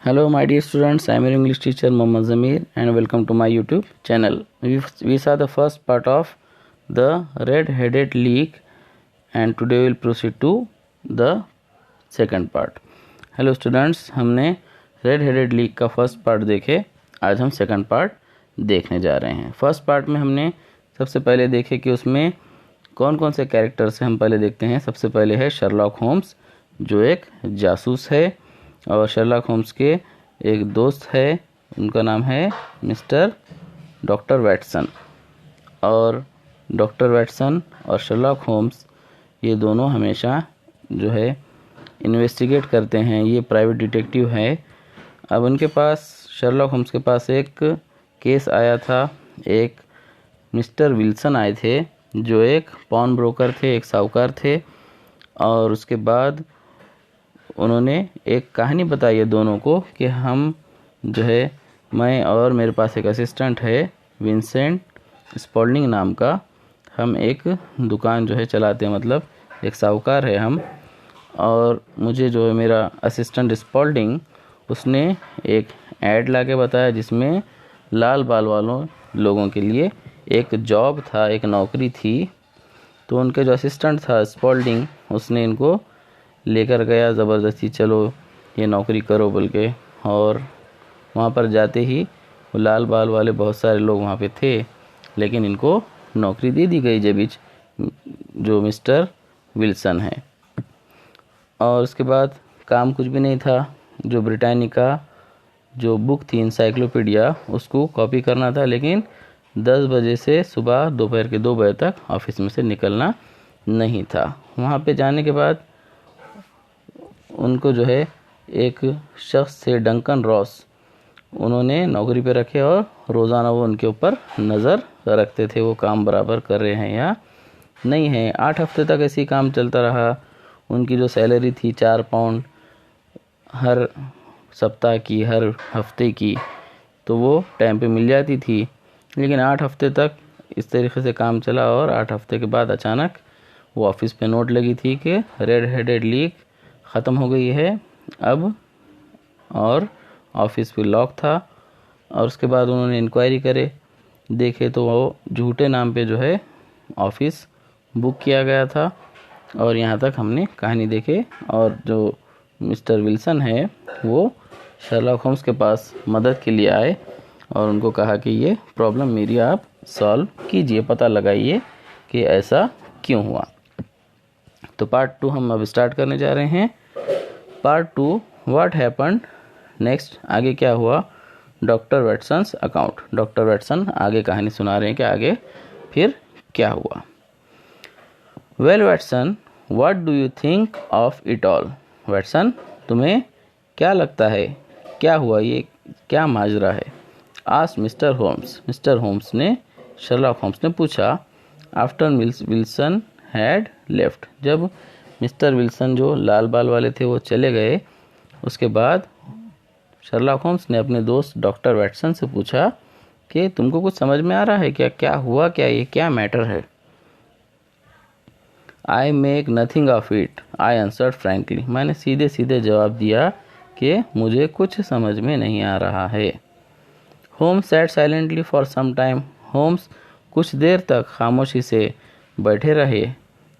Hello my dear students, I am your English teacher Mohammad Zamir and welcome to my YouTube channel. We saw the first part of the red-headed leak and today we will proceed to the second part. Hello students, हमने red-headed leak का first part देखे, आज हम second part देखने जा रहे हैं. First part में हमने सबसे पहले देखे कि उसमें कौन कौन से कैरेक्टर्स हैं. हम पहले देखते हैं. सबसे पहले है शर्लॉक होम्स जो एक जासूस है और शर्लॉक होम्स के एक दोस्त है, उनका नाम है मिस्टर डॉक्टर वैटसन. और डॉक्टर वैटसन और शर्लॉक होम्स ये दोनों हमेशा जो है इन्वेस्टिगेट करते हैं. ये प्राइवेट डिटेक्टिव है. अब उनके पास शर्लॉक होम्स के पास एक केस आया था. एक मिस्टर विल्सन आए थे जो एक पॉन ब्रोकर थे, एक साहूकार थे. और उसके बाद उन्होंने एक कहानी बताई है दोनों को कि हम जो है, मैं और मेरे पास एक असिस्टेंट है विंसेंट स्पॉल्डिंग नाम का, हम एक दुकान जो है चलाते हैं, मतलब एक साहूकार है हम. और मुझे जो है मेरा असिस्टेंट स्पॉल्डिंग उसने एक ऐड ला के बताया जिसमें लाल बाल वालों लोगों के लिए एक जॉब था, एक नौकरी थी. तो उनके जो असिस्टेंट था स्पॉल्डिंग उसने इनको लेकर गया ज़बरदस्ती, चलो ये नौकरी करो बोल के. और वहाँ पर जाते ही वो लाल बाल वाले बहुत सारे लोग वहाँ पे थे, लेकिन इनको नौकरी दे दी गई जो मिस्टर विल्सन है. और उसके बाद काम कुछ भी नहीं था. जो ब्रिटानिका जो बुक थी इंसाइक्लोपीडिया उसको कॉपी करना था, लेकिन 10 बजे से सुबह दोपहर के 2 बजे तक ऑफिस में से निकलना नहीं था. वहाँ पे जाने के बाद उनको जो है एक शख्स थे डंकन रॉस, उन्होंने नौकरी पे रखे और रोज़ाना वो उनके ऊपर नज़र रखते थे वो काम बराबर कर रहे हैं या नहीं है. 8 हफ्ते तक ऐसे ही काम चलता रहा. उनकी जो सैलरी थी 4 पाउंड हर सप्ताह की, हर हफ्ते की, तो वो टाइम पे मिल जाती थी. लेकिन 8 हफ्ते तक इस तरीके से काम चला और 8 हफ्ते के बाद अचानक वो ऑफिस पे नोट लगी थी कि रेड हेडेड लीक ख़त्म हो गई है अब, और ऑफिस भी लॉक था. और उसके बाद उन्होंने इंक्वायरी करे, देखे तो वो झूठे नाम पे जो है ऑफिस बुक किया गया था. और यहाँ तक हमने कहानी देखे. और जो मिस्टर विल्सन है वो शर्लॉक होम्स के पास मदद के लिए आए और उनको कहा कि ये प्रॉब्लम मेरी आप सॉल्व कीजिए, पता लगाइए कि ऐसा क्यों हुआ. तो पार्ट 2 हम अब स्टार्ट करने जा रहे हैं. पार्ट 2 व्हाट हैपन्ड नेक्स्ट, आगे क्या हुआ. Doctor Watson's account. Doctor Watson आगे कहानी सुना रहे हैं कि आगे फिर क्या हुआ. Well Watson, what do you think of it all. Watson, तुम्हें क्या लगता है, क्या हुआ, ये क्या माजरा है. Asked mister Holmes. Mister Holmes ने, शर्लॉक होम्स ने पूछा. आफ्टर विल्सन हैड लेफ्ट, जब मिस्टर विल्सन जो लाल बाल वाले थे वो चले गए, उसके बाद शर्लॉक होम्स ने अपने दोस्त डॉक्टर वैटसन से पूछा कि तुमको कुछ समझ में आ रहा है क्या, क्या हुआ, क्या ये क्या मैटर है. आई make nothing of it, I answered frankly. मैंने सीधे सीधे जवाब दिया कि मुझे कुछ समझ में नहीं आ रहा है. Holmes sat silently for some time. Holmes कुछ देर तक खामोशी से बैठे रहे.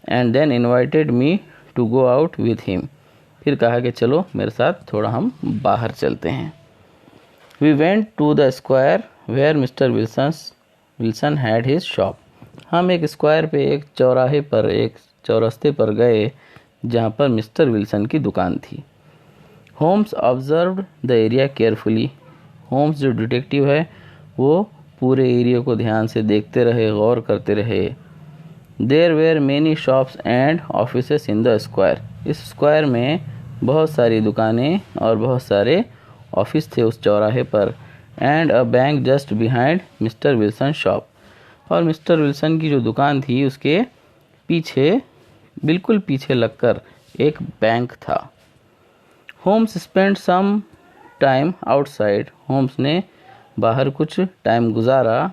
And then invited me to go out with him. फिर कहा कि चलो मेरे साथ थोड़ा हम बाहर चलते हैं. We went to the square where mister Wilson had his shop. हम एक स्क्वायर पे, एक चौराहे पर, एक चौरस्ते पर गए जहाँ पर मिस्टर विल्सन की दुकान थी. Holmes observed the area carefully. Holmes जो डिटेक्टिव है वो पूरे एरिया को ध्यान से देखते रहे, गौर करते रहे. There were many shops and offices in the square. इस स्क्वायर में बहुत सारी दुकानें और बहुत सारे ऑफिस थे उस चौराहे पर. And a bank just behind mister Wilson shop. और मिस्टर विल्सन की जो दुकान थी उसके पीछे, बिल्कुल पीछे लगकर एक बैंक था. Holmes spend some time outside. Holmes ने बाहर कुछ टाइम गुजारा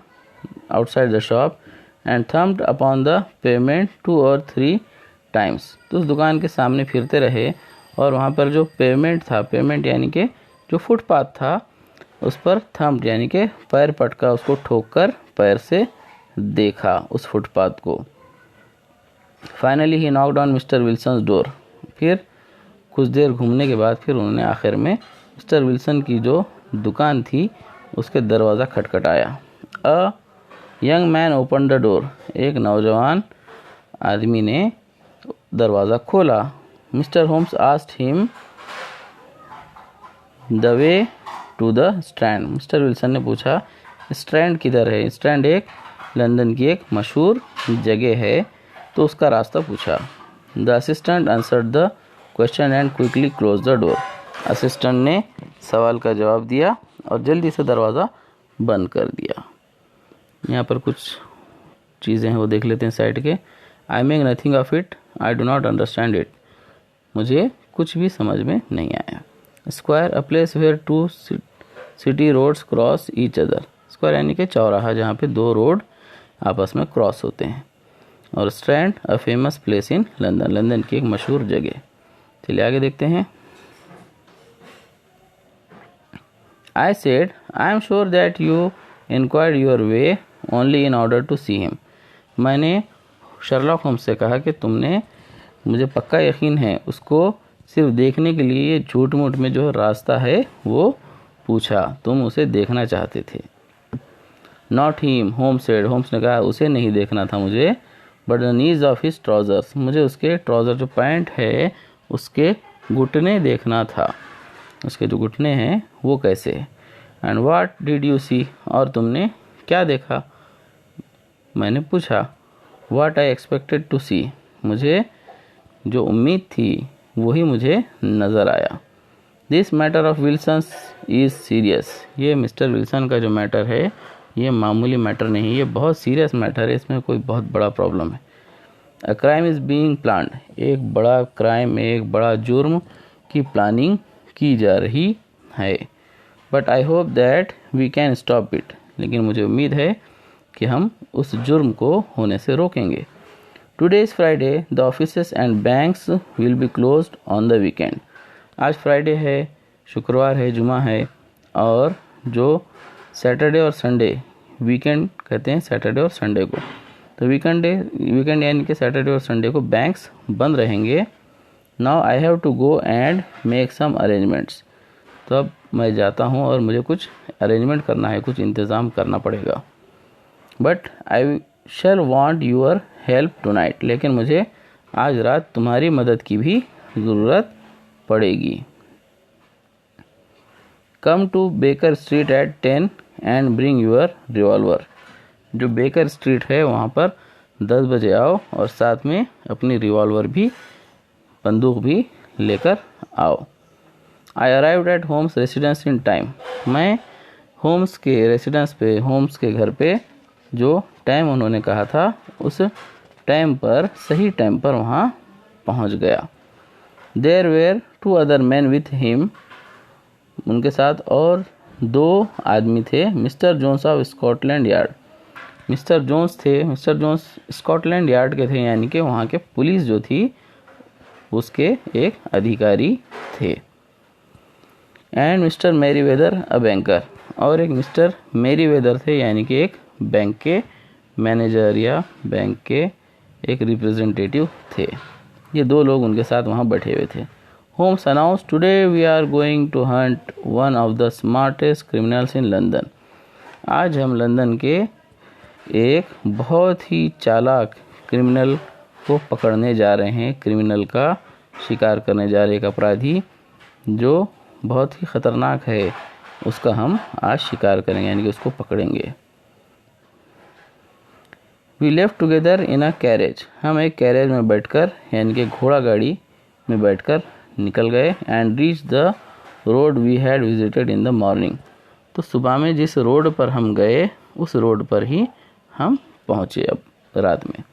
outside the shop and thumped upon the pavement 2 or 3 times. तो उस दुकान के सामने फिरते रहे और वहाँ पर जो पेमेंट था, पेमेंट यानी कि जो फुटपाथ था उस पर थंप यानी कि पैर पटका, उसको ठोक कर पैर से देखा उस फुटपाथ को। Finally he knocked on mister Wilson's door. फिर कुछ देर घूमने के बाद फिर उन्होंने आखिर में मिस्टर विल्सन की जो दुकान थी उसके दरवाज़ा खटखटाया। A young man open the door. एक नौजवान आदमी ने दरवाज़ा खोला। Mister Holmes asked him the way to the Strand. Mister Wilson ने पूछा स्ट्रैंड किधर है। स्ट्रैंड एक लंदन की एक मशहूर जगह है, तो उसका रास्ता पूछा। The assistant answered the question and quickly close the door. Assistant ने सवाल का जवाब दिया और जल्दी से दरवाज़ा बंद कर दिया। यहाँ पर कुछ चीज़ें हैं वो देख लेते हैं साइड के। I make nothing of it, I do not understand it. मुझे कुछ भी समझ में नहीं आया। Square a place where two city roads cross each other. Square यानी कि चौराहा जहाँ पे दो रोड आपस में क्रॉस होते हैं। और strand a famous place in London, London की एक मशहूर जगह। चलिए आगे देखते हैं। I said, I am sure that you inquired your way only in order to see him. मैंने शर्लॉक होम्स से कहा कि तुमने, मुझे पक्का यकीन है, उसको सिर्फ देखने के लिए ये झूठ मूठ में जो रास्ता है वो पूछा, तुम उसे देखना चाहते थे। Not him, Holmes said. Holmes ने कहा उसे नहीं देखना था मुझे, but the knees of his trousers, मुझे उसके ट्राउज़र जो पैंट है उसके घुटने देखना था, उसके जो घुटने हैं वो कैसे। And what did you see, और तुमने क्या देखा। मैंने पूछा। व्हाट आई एक्सपेक्टेड टू सी, मुझे जो उम्मीद थी वही मुझे नज़र आया। This matter of Wilson's is serious, ये मिस्टर विल्सन का जो मैटर है ये मामूली मैटर नहीं, ये बहुत सीरियस मैटर है, इसमें कोई बहुत बड़ा प्रॉब्लम है। A crime is being planned, एक बड़ा क्राइम, एक बड़ा जुर्म की प्लानिंग की जा रही है। But I hope that we can stop it, लेकिन मुझे उम्मीद है कि हम उस जुर्म को होने से रोकेंगे। Today is Friday, the offices and banks will be closed on the weekend. आज फ्राइडे है, शुक्रवार है, जुमा है, और जो सैटरडे और संडे, वीकेंड कहते हैं सैटरडे और संडे को, तो वीकेंड यानी कि सैटरडे और संडे को बैंक्स बंद रहेंगे। Now I have to go and make some arrangements, तो अब मैं जाता हूँ और मुझे कुछ अरेंजमेंट करना है, कुछ इंतज़ाम करना पड़ेगा। But I shall want your help tonight, लेकिन मुझे आज रात तुम्हारी मदद की भी ज़रूरत पड़ेगी। Come to Baker Street at 10 and bring your revolver. जो बेकर स्ट्रीट है वहाँ पर 10 बजे आओ और साथ में अपनी रिवॉल्वर भी, बंदूक भी लेकर आओ। आई arrived at Holmes residence in time, मैं होम्स के रेसिडेंस पे, होम्स के घर पे जो टाइम उन्होंने कहा था उस टाइम पर, सही टाइम पर वहाँ पहुँच गया। There were 2 other man with him, उनके साथ और 2 आदमी थे। Mister Jones of Scotland Yard, mister Jones थे, मिस्टर जोन्स स्कॉटलैंड यार्ड के थे, यानी कि वहाँ के पुलिस जो थी उसके एक अधिकारी थे। And mister Merryweather a banker, और एक मिस्टर मैरीवेदर थे, यानी कि एक बैंक के मैनेजर या बैंक के एक रिप्रेजेंटेटिव थे। ये 2 लोग उनके साथ वहाँ बैठे हुए थे। Holmes announce today we are going to hunt one of the smartest criminals in London. आज हम लंदन के एक बहुत ही चालाक क्रिमिनल को पकड़ने जा रहे हैं, क्रिमिनल का शिकार करने जा रहे हैं, एक अपराधी जो बहुत ही ख़तरनाक है, उसका हम आज शिकार करेंगे, यानी कि उसको पकड़ेंगे। We left together in a carriage, हम एक कैरेज में बैठकर, यानी कि घोड़ा गाड़ी में बैठकर निकल गए। And reach the road we had visited in the morning, तो सुबह में जिस रोड पर हम गए उस रोड पर ही हम पहुँचे अब रात में।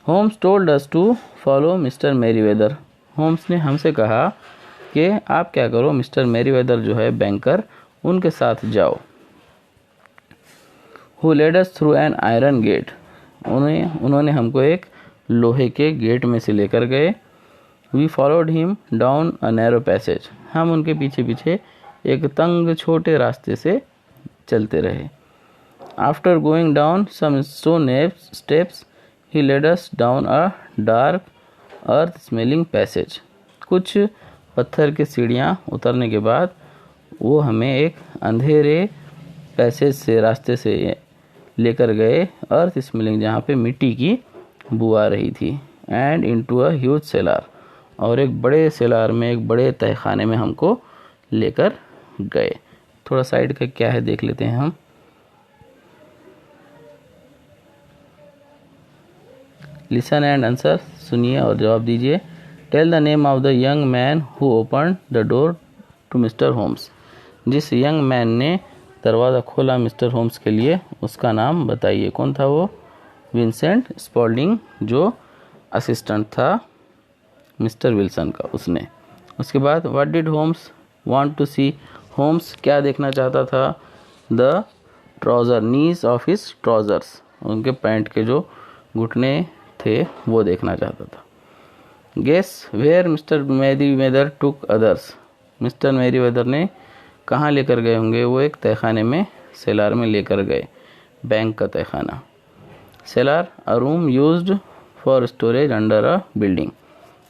Holmes told us to follow mister Merryweather, Holmes ने हमसे कहा कि आप क्या करो, मिस्टर मैरीवेदर जो है बैंकर, उनके साथ जाओ। Who led us through an iron gate, उन्होंने हमको एक लोहे के गेट में से लेकर गए। We followed him down a narrow passage, हम उनके पीछे पीछे एक तंग छोटे रास्ते से चलते रहे। After going down some stone steps he led us down a dark earth smelling passage, कुछ पत्थर की सीढ़ियाँ उतरने के बाद वो हमें एक अंधेरे पैसेज से रास्ते से लेकर गए, अर्थ स्मेलिंग जहाँ पे मिट्टी की बू आ रही थी, and into a huge cellar, और एक बड़े सेलार में, एक बड़े तहखाने में हमको लेकर गए। थोड़ा साइड का क्या है देख लेते हैं हम। लिसन एंड आंसर, सुनिए और जवाब दीजिए। Tell the name of the young man who open the door to mister Holmes, जिस यंग मैन ने दरवाज़ा खोला मिस्टर होम्स के लिए, उसका नाम बताइए। कौन था वो? विंसेंट स्पॉल्डिंग, जो असिस्टेंट था मिस्टर विल्सन का, उसने। उसके बाद what did Holmes want to see, होम्स क्या देखना चाहता था? The trouser knees of his trousers, उनके पैंट के जो घुटने थे वो देखना चाहता था। Guess where mister Merryweather took others, mister Merryweather ने कहाँ लेकर गए होंगे? वो एक तहखाने में, सेलार में लेकर गए, बैंक का तहखाना। Cellar a room used for storage under a building,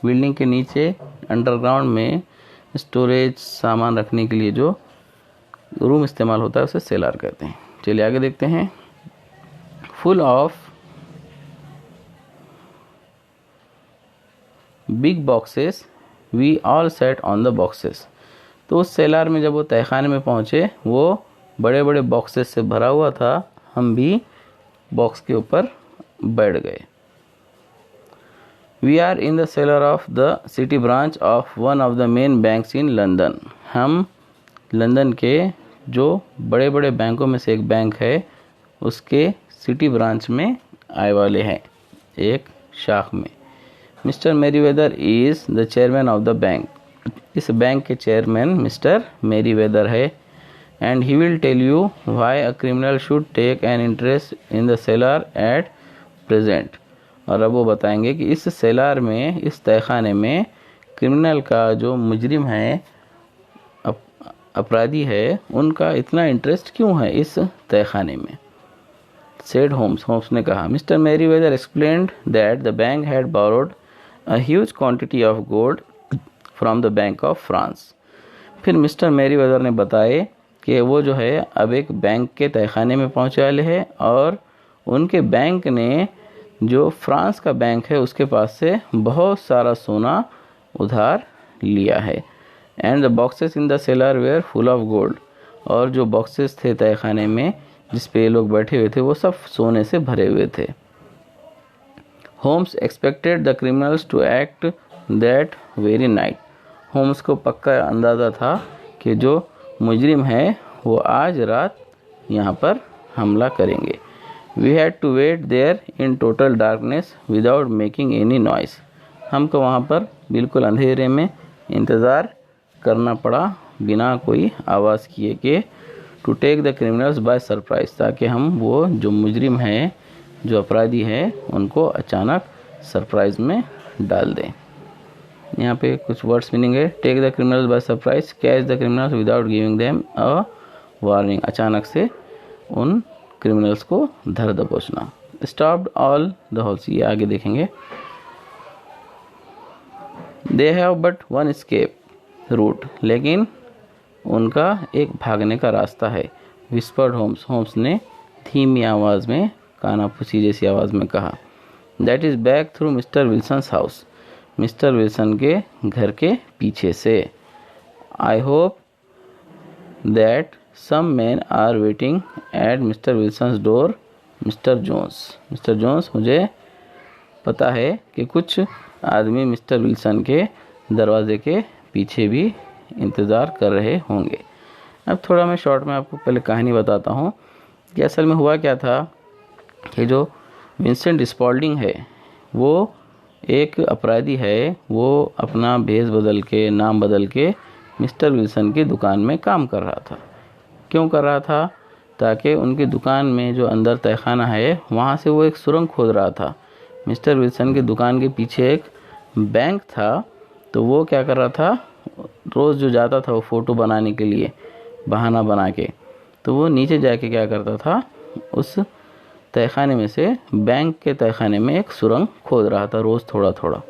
building के नीचे अंडरग्राउंड में स्टोरेज सामान रखने के लिए जो रूम इस्तेमाल होता है उसे सेलार कहते हैं। चलिए आगे देखते हैं। Full of big boxes we all set on the boxes, तो उस सेलार में जब वो तहखाने में पहुँचे, वो बड़े बड़े बॉक्सेस से भरा हुआ था, हम भी बॉक्स के ऊपर बैठ गए। We are in the cellar of the city branch of one of the main banks in London, हम लंदन के जो बड़े बड़े बैंकों में से एक बैंक है उसके सिटी ब्रांच में आए वाले हैं, एक शाख में। Mister Merryweather is the chairman of the bank, इस बैंक के चेयरमैन मिस्टर मैरीवेदर है। And he will tell you why a criminal should take an interest in the cellar at present, और अब वो बताएंगे कि इस सेलर में, इस तहखाने में क्रिमिनल का, जो मुजरिम है, अपराधी है, उनका इतना इंटरेस्ट क्यों है इस तहखाने में। सेड होम्स, होम्स ने कहा। Mister Merryweather explained that the bank had borrowed a huge quantity of gold from the bank of France, फिर मिस्टर मैरीवेदर ने बताए कि वो जो है अब एक बैंक के तहखाने में पहुँचे वाले हैं, और उनके बैंक ने, जो फ्रांस का बैंक है, उसके पास से बहुत सारा सोना उधार लिया है। And the boxes in the cellar were full of gold, और जो बॉक्सेस थे तहखाने में जिस पे ये लोग बैठे हुए थे वो सब सोने से भरे हुए थे। Holmes expected the criminals to act that very night, Holmes को पक्का अंदाज़ा था कि जो मुजरिम है वो आज रात यहाँ पर हमला करेंगे। We had to wait there in total darkness without making any noise, हमको वहाँ पर बिल्कुल अंधेरे में इंतज़ार करना पड़ा बिना कोई आवाज़ किए कि to take the criminals by surprise, ताकि हम वो जो मुजरिम हैं, जो अपराधी हैं, उनको अचानक सरप्राइज में डाल दें। यहाँ पे कुछ वर्ड्स मीनिंग है। Take the criminals by surprise, catch the criminals without giving them a warning, अचानक से उन क्रिमिनल्स को धर दबोचना। स्टॉप्ड ऑल द होल्स, ये आगे देखेंगे। They have but one escape route, लेकिन उनका एक भागने का रास्ता है। विस्पर्ड होम्स, होम्स ने धीमी आवाज़ में, कानाफूसी जैसी आवाज़ में कहा। That is back through mister Wilson's house, mister Wilson के घर के पीछे से। I hope that some man are waiting at mister Wilson's door mister Jones, mister Jones, मुझे पता है कि कुछ आदमी मिस्टर विल्सन के दरवाजे के पीछे भी इंतज़ार कर रहे होंगे। अब थोड़ा मैं शॉर्ट में आपको पहले कहानी बताता हूँ कि असल में हुआ क्या था कि जो विंसेंट स्पॉल्डिंग है वो एक अपराधी है, वो अपना भेष बदल के, नाम बदल के मिस्टर विल्सन की दुकान में काम कर रहा था। क्यों कर रहा था? ताकि उनकी दुकान में जो अंदर तहखाना है वहाँ से वो एक सुरंग खोद रहा था। मिस्टर विल्सन की दुकान के पीछे एक बैंक था तो वो क्या कर रहा था, रोज़ जो जाता था वो फ़ोटो बनाने के लिए बहाना बना के, तो वो नीचे जाके क्या करता था, उस तहखाने में से बैंक के तहखाने में एक सुरंग खोद रहा था रोज़ थोड़ा थोड़ा।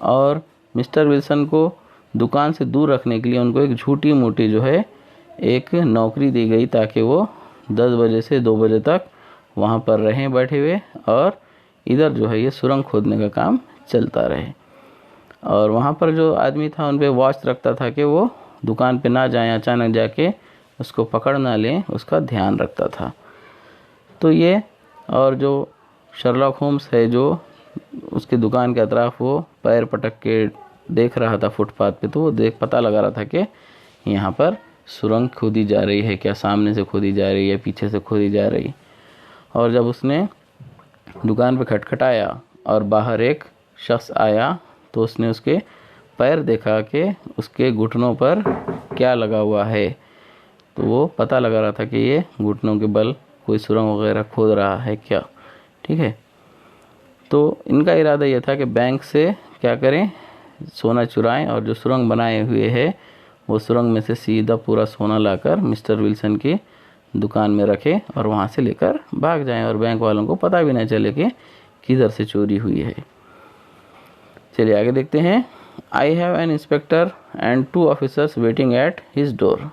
और मिस्टर विल्सन को दुकान से दूर रखने के लिए उनको एक झूठी मोटी जो है एक नौकरी दी गई, ताकि वो 10 बजे से 2 बजे तक वहाँ पर रहें बैठे हुए, और इधर जो है ये सुरंग खोदने का काम चलता रहे। और वहाँ पर जो आदमी था उन पे वॉच रखता था कि वो दुकान पे ना जाएं, अचानक जाके उसको पकड़ ना लें, उसका ध्यान रखता था। तो ये, और जो शर्लॉक होम्स है जो उसकी दुकान के अतराफ वो पैर पटक के देख रहा था फुटपाथ पे, तो वो पता लगा रहा था कि यहाँ पर सुरंग खोदी जा रही है, क्या सामने से खोदी जा रही है, पीछे से खोदी जा रही है। और जब उसने दुकान पे खटखटाया और बाहर एक शख्स आया, तो उसने उसके पैर देखा कि उसके घुटनों पर क्या लगा हुआ है। तो वो पता लगा रहा था कि ये घुटनों के बल कोई सुरंग वगैरह खोद रहा है क्या। ठीक है, तो इनका इरादा यह था कि बैंक से क्या करें, सोना चुराएं, और जो सुरंग बनाए हुए है वो सुरंग में से सीधा पूरा सोना लाकर मिस्टर विल्सन की दुकान में रखें और वहाँ से लेकर भाग जाएं, और बैंक वालों को पता भी नहीं चले कि किधर से चोरी हुई है। चलिए आगे देखते हैं। I have an inspector and 2 officers waiting at his door.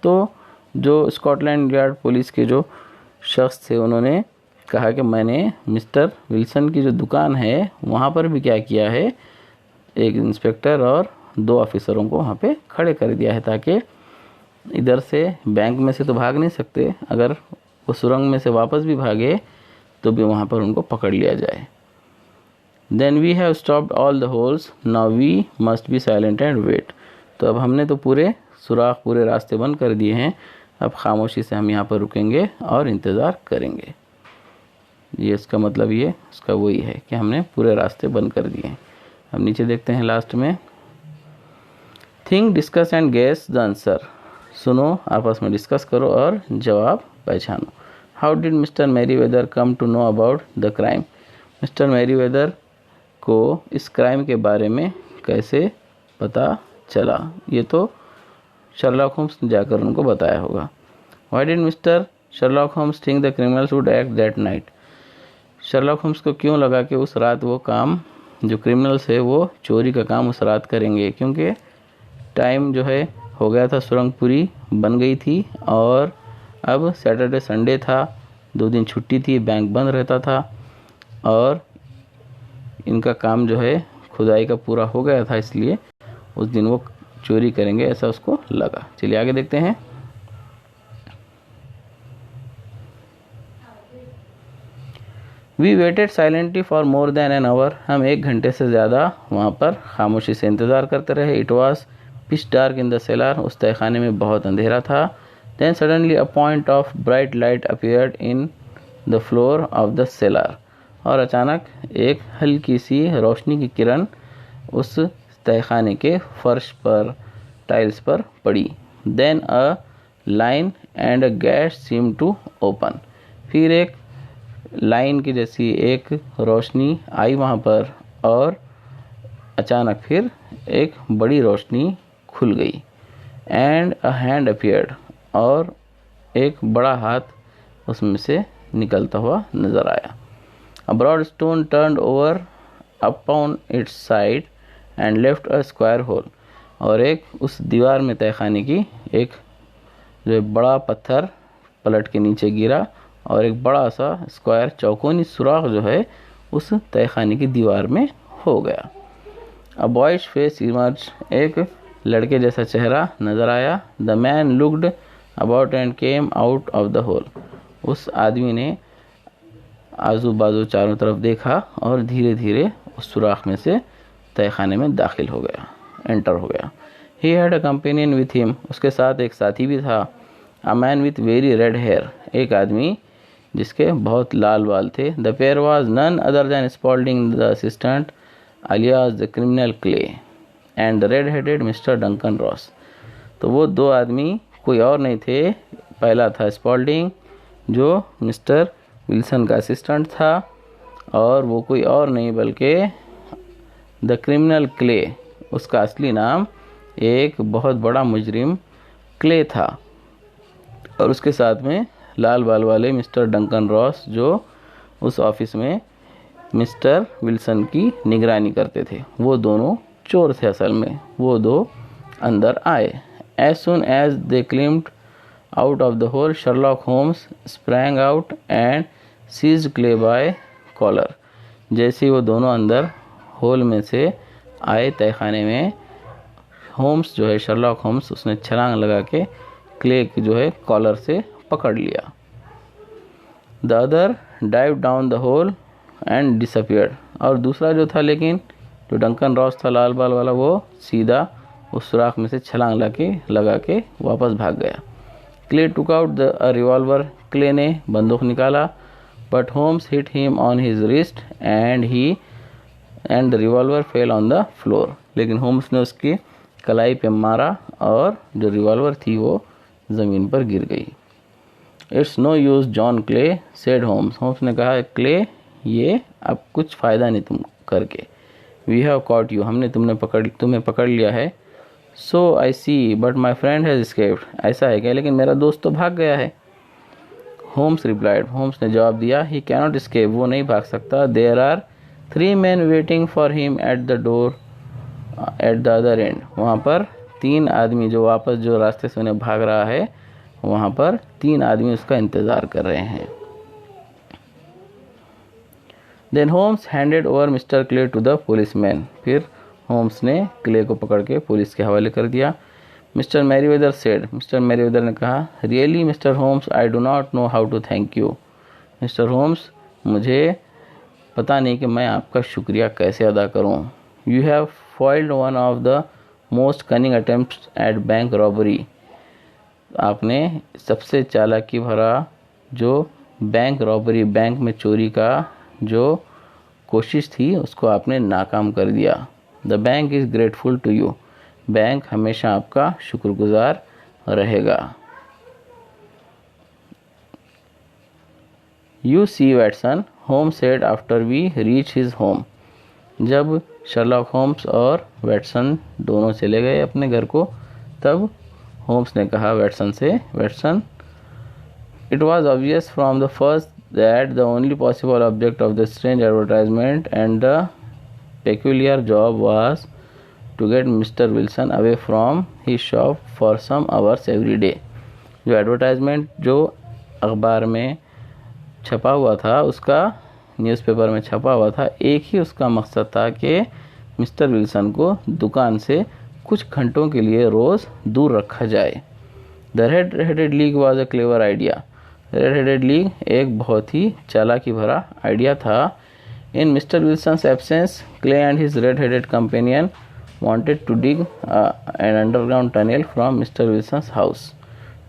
तो जो स्कॉटलैंड यार्ड पुलिस के जो शख्स थे उन्होंने कहा कि मैंने मिस्टर विल्सन की जो दुकान है वहाँ पर भी क्या किया है, एक इंस्पेक्टर और 2 ऑफिसरों को वहाँ पे खड़े कर दिया है, ताकि इधर से बैंक में से तो भाग नहीं सकते, अगर वो सुरंग में से वापस भी भागे तो भी वहाँ पर उनको पकड़ लिया जाए। Then we have stopped all the holes, now we must be silent and wait. तो अब हमने तो पूरे सुराख, पूरे रास्ते बंद कर दिए हैं, अब खामोशी से हम यहाँ पर रुकेंगे और इंतज़ार करेंगे। ये इसका मतलब, ये इसका वही है कि हमने पूरे रास्ते बंद कर दिए हैं। अब नीचे देखते हैं लास्ट में, think, discuss and guess the answer. सुनो, आपस में डिस्कस करो और जवाब पहचानो। How did mister Merryweather come to know about the crime. Mister Merryweather को इस क्राइम के बारे में कैसे पता चला, ये तो शर्लॉक होम्स ने जाकर उनको बताया होगा। Why did mister Sherlock Holmes think the criminals would act that night. Sherlock Holmes को क्यों लगा कि उस रात वो काम, जो क्रिमिनल्स है वो चोरी का काम उस रात करेंगे, क्योंकि टाइम जो है हो गया था, सुरंग पूरी बन गई थी, और अब सैटरडे संडे था, 2 दिन छुट्टी थी, बैंक बंद रहता था, और इनका काम जो है खुदाई का पूरा हो गया था, इसलिए उस दिन वो चोरी करेंगे, ऐसा उसको लगा। चलिए आगे देखते हैं। We waited silently for more than an hour. हम 1 घंटे से ज़्यादा वहाँ पर खामोशी से इंतज़ार करते रहे। It was pitch dark in the cellar. उस तहखाने में बहुत अंधेरा था। Then suddenly a point of bright light appeared in the floor of the cellar. और अचानक एक हल्की सी रोशनी की किरण उस तहखाने के फर्श पर, टाइल्स पर पड़ी। Then a line and a gash seem to open. फिर एक लाइन की जैसी एक रोशनी आई वहाँ पर, और अचानक फिर एक बड़ी रोशनी खुल गई। And a hand appeared. और एक बड़ा हाथ उसमें से निकलता हुआ नज़र आया। A broad stone turned over upon its side and left a square hole. और एक उस दीवार में तहखाने की एक जो बड़ा पत्थर पलट के नीचे गिरा, और एक बड़ा सा स्क्वायर चौकोनी सुराख जो है उस तहखाने की दीवार में हो गया। A boy's face emerge. एक लड़के जैसा चेहरा नज़र आया। The man looked about and came out of the hole. उस आदमी ने आजू बाजू चारों तरफ देखा और धीरे धीरे उस सुराख में से तहखाने में दाखिल हो गया, एंटर हो गया। He had a companion with him. उसके साथ एक साथी भी था। A man with very red hair. एक आदमी जिसके बहुत लाल बाल थे। The pair was none other than Spaulding the assistant alias the criminal Clay and the red headed mister Duncan Ross. तो वो 2 आदमी कोई और नहीं थे। पहला था स्पॉल्डिंग जो मिस्टर विल्सन का असिस्टेंट था, और वो कोई और नहीं बल्कि द क्रिमिनल क्ले, उसका असली नाम एक बहुत बड़ा मुजरिम क्ले था और उसके साथ में लाल बाल वाले मिस्टर डंकन रॉस जो उस ऑफिस में मिस्टर विल्सन की निगरानी करते थे। वो दोनों चोर थे असल में। वो दो अंदर आए। As soon as they climbed out of the hole Sherlock Holmes sprang out and seized Clay by collar. जैसे वो दोनों अंदर होल में से आए तहखाने में, होम्स जो है शर्लॉक होम्स उसने छलांग लगा के क्ले की जो है कॉलर से पकड़ लिया। The other dive down the hole and disappeared. और दूसरा जो था लेकिन जो डंकन रॉस था लाल बाल वाला, वो सीधा उस सुराख में से छलांग लगा के वापस भाग गया। Clay took out the revolver. Clay ने बंदूक निकाला but Holmes hit him on his wrist and the revolver fell on the floor. लेकिन होम्स ने उसकी कलाई पे मारा और जो रिवॉल्वर थी वो ज़मीन पर गिर गई। It's no use John Clay said Holmes. Holmes ने कहा क्ले ये अब कुछ फ़ायदा नहीं तुम करके। We have caught you. हमने तुम्हें पकड़ लिया है। So I see but my friend has escaped. ऐसा है क्या? लेकिन मेरा दोस्त तो भाग गया है। Holmes replied. होम्स ने जवाब दिया ही कैनॉट एस्केप। वो नहीं भाग सकता। There are 3 men waiting for him at the door at the other end. वहाँ पर 3 आदमी जो वापस जो रास्ते से उन्हें भाग रहा है, वहाँ पर 3 आदमी उसका इंतज़ार कर रहे हैं। Then Holmes handed over mister Clay to the policeman. फिर होम्स ने क्ले को पकड़ के पुलिस के हवाले कर दिया। Mister Merryweather said. Mister Merryweather ने कहा really mister Holmes I do not know how to thank you. Mister Holmes मुझे पता नहीं कि मैं आपका शुक्रिया कैसे अदा करूं। You have foiled one of the most cunning attempts at bank robbery. आपने सबसे चालाकी भरा जो बैंक रॉबरी, बैंक में चोरी का जो कोशिश थी उसको आपने नाकाम कर दिया। The bank is grateful to you. Bank हमेशा आपका शुक्रगुजार रहेगा। You see Watson, Holmes said after we reach his home. जब शर्लॉक होम्स और वैटसन दोनों चले गए अपने घर को, तब होम्स ने कहा वैटसन से, Watson it was obvious from the first that the only possible object of the strange advertisement and the peculiar job was to get mister Wilson away from his shop for some hours every day. जो advertisement जो अखबार में छपा हुआ था, उसका newspaper में छपा हुआ था, एक ही उसका मकसद था कि मिस्टर विल्सन को दुकान से कुछ घंटों के लिए रोज़ दूर रखा जाए। The red headed league was a clever idea. Red headed league एक बहुत ही चालाकी भरा आइडिया था। In mister Wilson's absence Clay and his red headed companion wanted to dig an underground tunnel from mister Wilson's house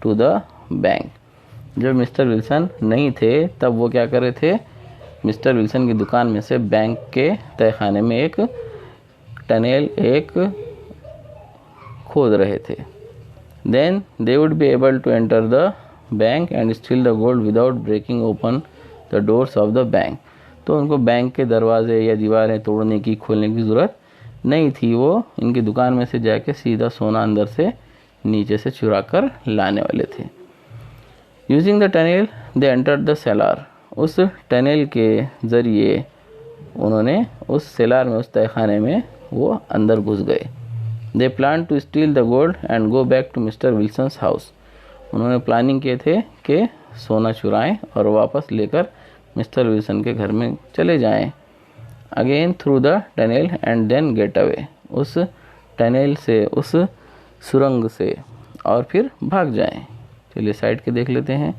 to the bank. जब mister Wilson नहीं थे तब वो क्या कर रहे थे, मिस्टर विल्सन की दुकान में से बैंक के तहखाने में एक टनल खोद रहे थे। Then they would be able to enter the bank and steal the gold without breaking open the doors of the bank. तो उनको बैंक के दरवाजे या दीवारें तोड़ने की, खोलने की ज़रूरत नहीं थी। वो इनकी दुकान में से जाके सीधा सोना अंदर से नीचे से चुरा कर लाने वाले थे। Using the tunnel they entered the cellar. उस टनल के ज़रिए उन्होंने उस सेलार में, उस तहखाने में वो अंदर घुस गए। They plan to steal the gold and go back to mister Wilson's house. उन्होंने प्लानिंग किए थे कि सोना चुराएं और वापस लेकर मिस्टर विल्सन के घर में चले जाएं। Again through the tunnel and then get away. उस टनल से, उस सुरंग से, और फिर भाग जाएं। चलिए साइड के देख लेते हैं।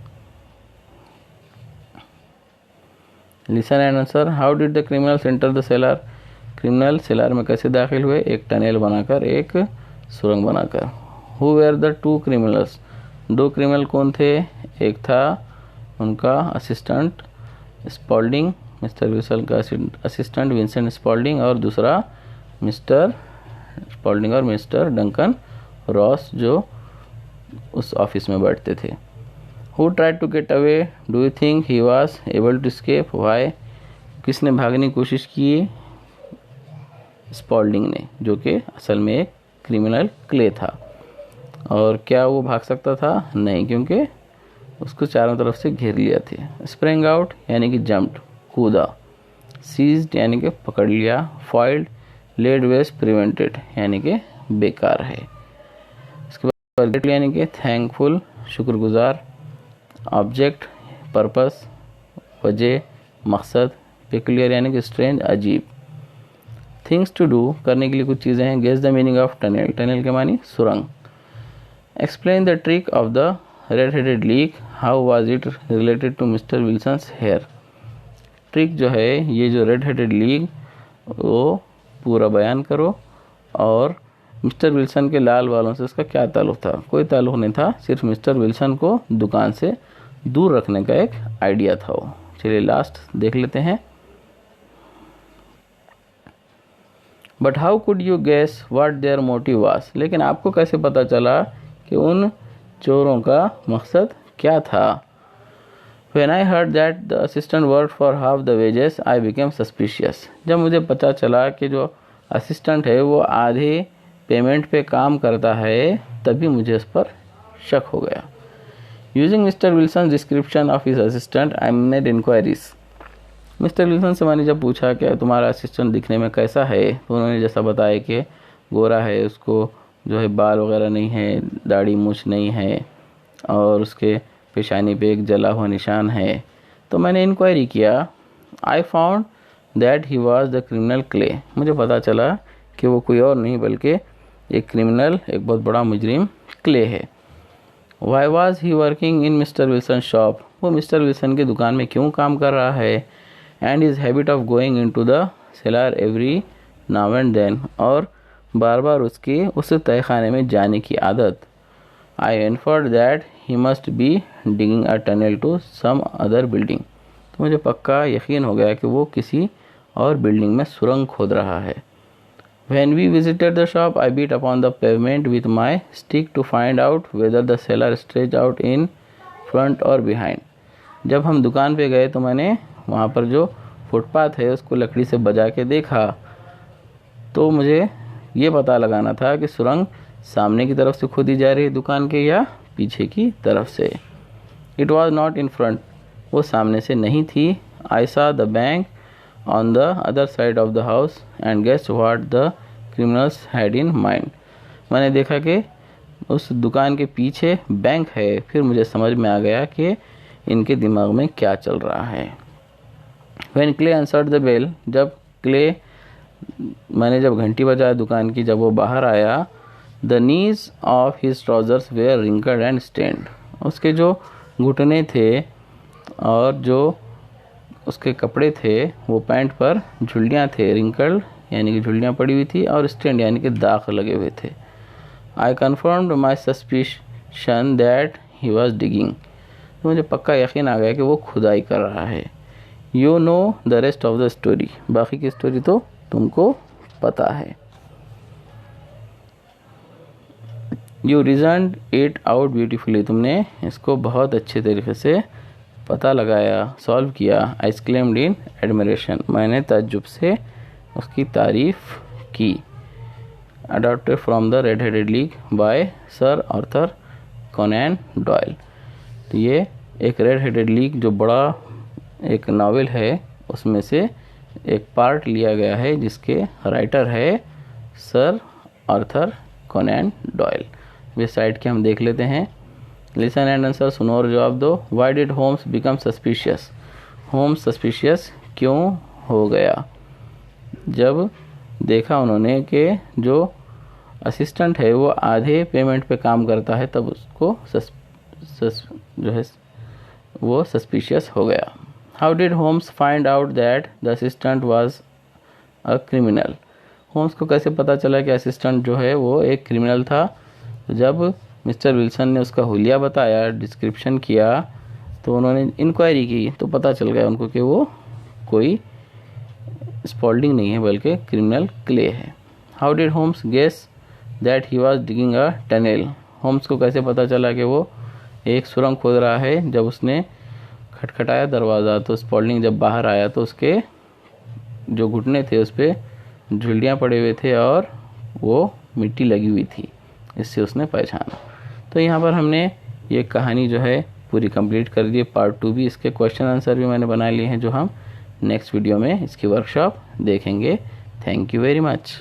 Listen and answer. How did the criminals enter the cellar. Criminal cellar में कैसे दाखिल हुए? एक टनल बनाकर, एक सुरंग बनाकर। Who were the 2 criminals. 2 criminal कौन थे? एक था उनका असिस्टेंट स्पॉल्डिंग, मिस्टर विल्सन का असिस्टेंट विंसेंट स्पॉल्डिंग, और दूसरा मिस्टर स्पॉल्डिंग और मिस्टर डंकन रॉस जो उस ऑफिस में बैठते थे। Who tried to get away. Do you think he was able to escape. Why. किसने भागने की कोशिश की? स्पॉल्डिंग ने, जो कि असल में एक क्रिमिनल क्ले था। और क्या वो भाग सकता था? नहीं, क्योंकि उसको चारों तरफ से घेर लिया थे। स्प्रिंग आउट यानी कि जंप्ड, कूदा। सीज्ड यानी कि पकड़ लिया। फॉइल्ड, लेड वेस्ट, प्रिवेंटेड यानी कि बेकार है। इसके बाद ग्रेटफुल यानी कि थैंकफुल, शुक्रगुजार। ऑब्जेक्ट, पर्पस, वजह, मकसद। पेक्यूलियर यानी कि स्ट्रेंज, अजीब। थिंग्स टू डू, करने के लिए कुछ चीज़ें हैं। Guess the meaning of tunnel, tunnel के मानी सुरंग। Explain the trick of the red headed league, how was it related to mister Wilson's hair. Trick जो है, ये जो रेड हेडेड लीक, वो पूरा बयान करो और मिस्टर विल्सन के लाल बालों से उसका क्या ताल्लुक था। कोई ताल्लुक नहीं था, सिर्फ मिस्टर विल्सन को दुकान से दूर रखने का एक आइडिया था वो। चलिए लास्ट देख लेते हैं। But how could you guess what their motive was, लेकिन आपको कैसे पता चला कि उन चोरों का मकसद क्या था। When I heard that the assistant worked for half the wages, I became suspicious. जब मुझे पता चला कि जो असिस्टेंट है वो आधे पेमेंट पे काम करता है, तभी मुझे उस पर शक हो गया। Using Mr. Wilson's description of his assistant, I made inquiries. Mister Wilson से मैंने जब पूछा कि तुम्हारा असिस्टेंट दिखने में कैसा है, तो उन्होंने जैसा बताया कि गोरा है, उसको जो है बाल वगैरह नहीं है, दाढ़ी मूछ नहीं है और उसके पेशानी पे एक जला हुआ निशान है। तो मैंने इंक्वायरी किया। I found that he was the criminal clay, मुझे पता चला कि वो कोई और नहीं बल्कि एक क्रिमिनल, एक बहुत बड़ा मुजरिम क्ले है। Why was he working in mister Wilson shop, वो मिस्टर विल्सन की दुकान में क्यों काम कर रहा है। And his habit of going into the cellar every now and then, और बार बार उसकी उस तहखाने में जाने की आदत। I inferred that he must be digging a tunnel to some other building, तो मुझे पक्का यकीन हो गया कि वो किसी और बिल्डिंग में सुरंग खोद रहा है। When we visited the shop, I beat upon the pavement with my stick to find out whether the seller stretched out in front or behind. जब हम दुकान पे गए तो मैंने वहाँ पर जो फुटपाथ है उसको लकड़ी से बजा के देखा, तो मुझे ये पता लगाना था कि सुरंग सामने की तरफ से खोदी जा रही है दुकान के या पीछे की तरफ से। It was not in front, वो सामने से नहीं थी। I saw the bank on the other side of the house and guessed what the criminals had in mind. मैंने देखा कि उस दुकान के पीछे बैंक है, फिर मुझे समझ में आ गया कि इनके दिमाग में क्या चल रहा है। When Clay answered the bell, मैंने जब घंटी बजाया दुकान की, जब वो बाहर आया, the knees of his trousers were wrinkled and stained. उसके जो घुटने थे और जो उसके कपड़े थे वो पैंट पर झुल्लियाँ थे, रिंकल्ड यानी कि झुल्लियाँ पड़ी हुई थी और स्टेंड यानी कि दाग लगे हुए थे। I confirmed my suspicion that he was digging, तो मुझे पक्का यकीन आ गया कि वो खुदाई कर रहा है। You know the rest of the story, बाकी की स्टोरी तो तुमको पता है। यू रीजन्ड इट आउट ब्यूटीफुली, तुमने इसको बहुत अच्छे तरीके से पता लगाया, सॉल्व किया। आई एक्सक्लेम्ड इन एडमिरेशन, मैंने ताज्जुब से उसकी तारीफ की। Adopted from the red headed league by sir Arthur Conan Doyle, तो ये एक रेड हेडेड लीग जो बड़ा एक नावल है उसमें से एक पार्ट लिया गया है जिसके राइटर है sir Arthur Conan dial. Website के हम देख लेते हैं। लिसन एंड आंसर, सुनो और जवाब दो। Why did Holmes become suspicious, Holmes suspicious क्यों हो गया। जब देखा उन्होंने कि जो असिस्टेंट है वो आधे पेमेंट पे काम करता है, तब उसको जो है वो सस्पिशियस हो गया। How did Holmes find out that the assistant was a criminal, Holmes को कैसे पता चला कि असिस्टेंट जो है वो एक क्रिमिनल था। जब मिस्टर विल्सन ने उसका हुलिया बताया, डिस्क्रिप्शन किया, तो उन्होंने इंक्वायरी की तो पता चल गया उनको कि वो कोई स्पॉल्डिंग नहीं है बल्कि क्रिमिनल क्ले है। How did Holmes guess that he was digging a tunnel, Holmes को कैसे पता चला कि वो एक सुरंग खोद रहा है। जब उसने खटखटाया दरवाज़ा तो स्पॉल्डिंग जब बाहर आया तो उसके जो घुटने थे उस पर झुर्रियाँ पड़े हुए थे और वो मिट्टी लगी हुई थी, इससे उसने पहचाना। तो यहाँ पर हमने ये कहानी जो है पूरी कंप्लीट कर दी। पार्ट 2 भी, इसके क्वेश्चन आंसर भी मैंने बना लिए हैं, जो हम नेक्स्ट वीडियो में इसकी वर्कशॉप देखेंगे। Thank you very much.